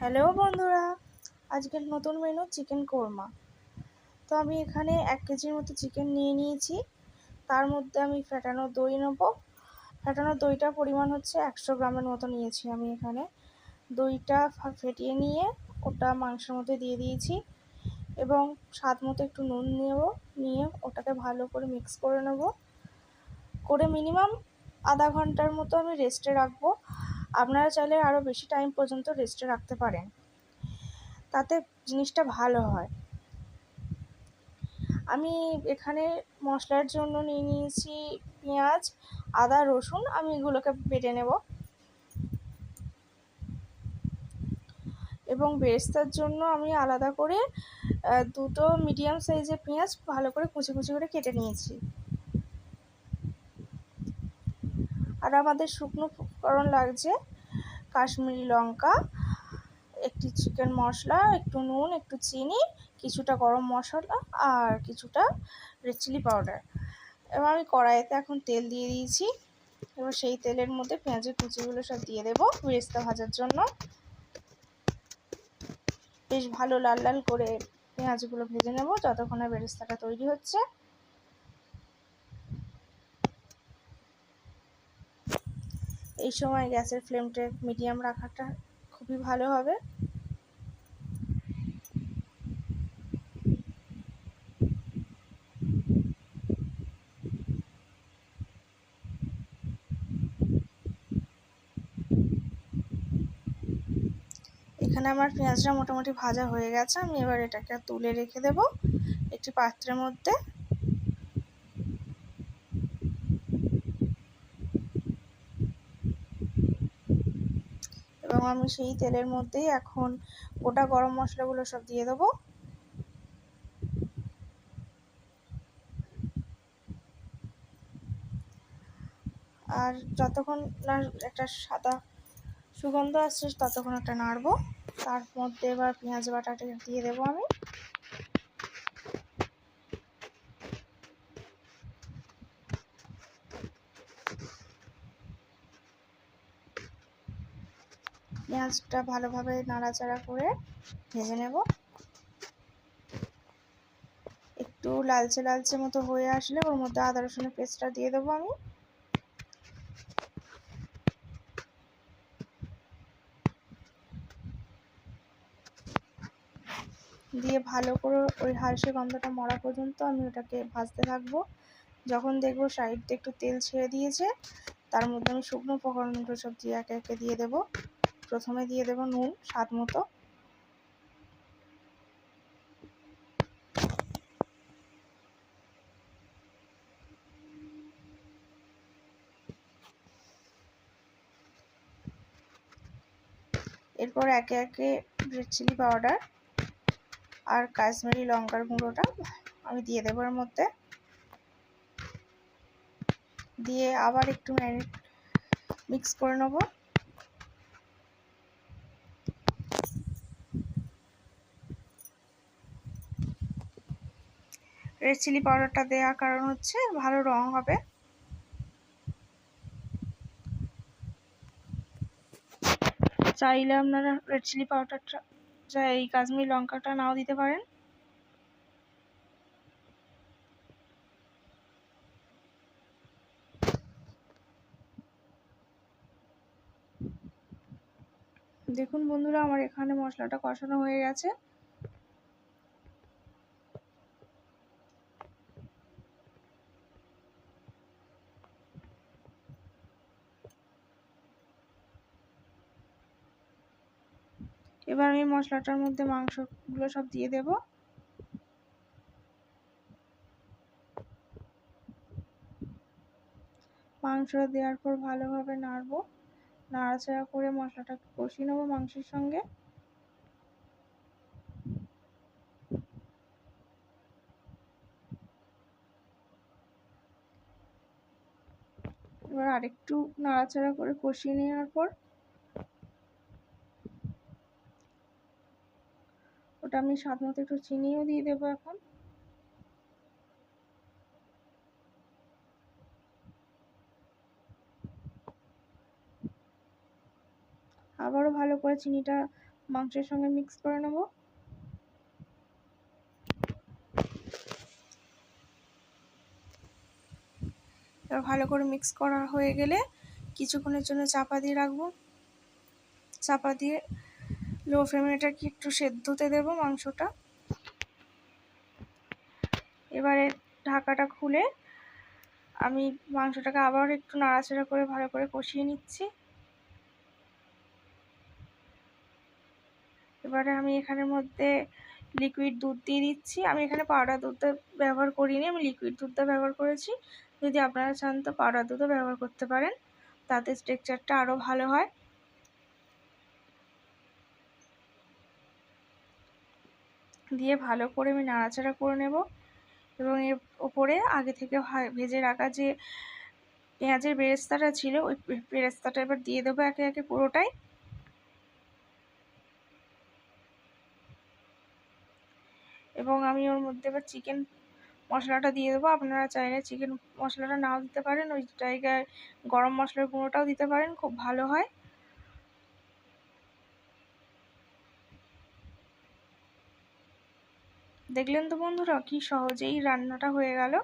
Hello বন্ধুরা, আজকের নতুন মেনু চিকেন কোরমা। তো আমি এখানে 1 কেজির মতো চিকেন নিয়ে নিয়েছি। তার মধ্যে আমি ফেটানো দই নেব। ফেটানো দইটার পরিমাণ হচ্ছে 100 গ্রামের মতো নিয়েছি আমি এখানে। দইটা ফেটিয়ে নিয়ে ওটা মাংসের মধ্যে দিয়ে দিয়েছি এবং স্বাদ মতো একটু নুন নিয়ে ওটাকে ভালো করে মিক্স করে নেব। করে মিনিমাম আধা ঘন্টার মতো আমি রেস্টে রাখবো। আপনারা চাইলে আরও বেশি টাইম পর্যন্ত রেস্টে রাখতে পারেন, তাতে জিনিসটা ভালো হয়। আমি এখানে মশলার জন্য নিয়ে নিয়েছি পেঁয়াজ, আদা, রসুন। আমি এগুলোকে বেটে নেব এবং বেরেস্তার জন্য আমি আলাদা করে দুটো মিডিয়াম সাইজের পেঁয়াজ ভালো করে কুচি কুচি করে কেটে নিয়েছি। আর আমাদের শুকনো উপকরণ লাগছে কাশ্মীরি লঙ্কা, একটি চিকেন মশলা, একটু নুন, একটু চিনি, কিছুটা গরম মশলা আর কিছুটা রেড চিলি পাউডার। এবার আমি কড়াইতে এখন তেল দিয়ে দিয়েছি। এবার সেই তেলের মধ্যে পেঁয়াজের কুচিগুলো সব দিয়ে দেবো বেরেস্তা ভাজার জন্য। বেশ ভালো লাল লাল করে পেঁয়াজগুলো ভেজে নেব যতক্ষণ না বেরেস্তাটা তৈরি হচ্ছে। এই সময় গ্যাসের ফ্লেমটা মিডিয়াম রাখাটা খুবই ভালো হবে। এখানে আমার পেঁয়াজটা মোটামুটি ভাজা হয়ে গেছে। আমি এবার এটাকে তুলে রেখে দেব একটি পাত্রের মধ্যে। এবং আমি সেই তেলের মধ্যেই এখন গোটা গরম মশলাগুলো সব দিয়ে দেবো। আর যতক্ষণ না একটা সাদা সুগন্ধ আসছে ততক্ষণ একটা নাড়বো। তার মধ্যে এবার পেঁয়াজ বাটাটা দিয়ে দেবো আমি। পেঁয়াজটা ভালোভাবে নাড়াচাড়া করে ভেজে নেব। একটু লালচে লালচে মতো হয়ে আসলে ওর মধ্যে আদা রসুনের পেস্টটা দিয়ে দেবো আমি। দিয়ে ভালো করে ওই হালসে গন্ধটা মরা পর্যন্ত আমি ওটাকে ভাজতে থাকবো। যখন দেখবো সাইড দিয়ে একটু তেল ছেড়ে দিয়েছে, তার মধ্যে আমি শুকনো উপকরণগুলো সব দিয়ে একে একে দিয়ে দেবো। প্রথমে দিয়ে দেবো নুন স্বাদ মতো। এরপর একে একে রেড চিলি পাউডার আর কাশ্মীরি লঙ্কার গুঁড়োটা আমি দিয়ে দেবো এর মধ্যে। দিয়ে আবার একটু মিক্স করে নেব। রেড চিলি পাউডারটা দেওয়ার কারণ হচ্ছে ভালো রং হবে। চাইলে আপনারা রেড চিলি পাউডারটা এই কাশ্মীরি লঙ্কাটা নাও দিতে পারেন। দেখুন বন্ধুরা, আমার এখানে মশলাটা কষানো হয়ে গেছে। এবার আমি মশলাটার মধ্যে মাংসগুলো সব দিয়ে দেব। মাংস দেওয়ার পর ভালোভাবে নাড়বো। নাড়াচাড়া করে মশলাটা কষিয়ে নেবো মাংসের সঙ্গে। এবার আরেকটু নাড়াচাড়া করে কষিয়ে নেওয়ার পর ওটা আমি স্বাদ মতো একটু চিনিও দিয়ে দেবো এখন। আবারও ভালো করে চিনিটা মাংসের সঙ্গে মিক্স করে নেব। এবার ভালো করে মিক্স করা হয়ে গেলে কিছুক্ষণের জন্য চাপা দিয়ে রাখবো। চাপা দিয়ে লো ফ্লেমে এটাকে একটু সেদ্ধতে দেবো মাংসটা। এবারে ঢাকাটা খুলে আমি মাংসটাকে আবার একটু নাড়াচাড়া করে ভালো করে কষিয়ে নিচ্ছি। এবারে আমি এখানের মধ্যে লিকুইড দুধ দিয়ে দিচ্ছি। আমি এখানে পাউডার দুধটা ব্যবহার করিনি, আমি লিকুইড দুধটা ব্যবহার করেছি। যদি আপনারা চান তো পাউডার দুধও ব্যবহার করতে পারেন, তাতে টেক্সচারটা আরও ভালো হয়। দিয়ে ভালো করে আমি নাড়াচাড়া করে নেব এবং এর ওপরে আগে থেকে ভেজে রাখা যে পেঁয়াজের বেরেস্তাটা ছিল ওই বেরেস্তাটা এবার দিয়ে দেবো একে একে পুরোটাই। এবং আমি ওর মধ্যে এবার চিকেন মশলাটা দিয়ে দেবো। আপনারা চাইলে চিকেন মশলাটা নাও দিতে পারেন, ওই জায়গায় গরম মশলার গুঁড়োটাও দিতে পারেন, খুব ভালো হয়। দেখলেন তো বন্ধুরা, কি সহজেই রান্নাটা হয়ে গেল।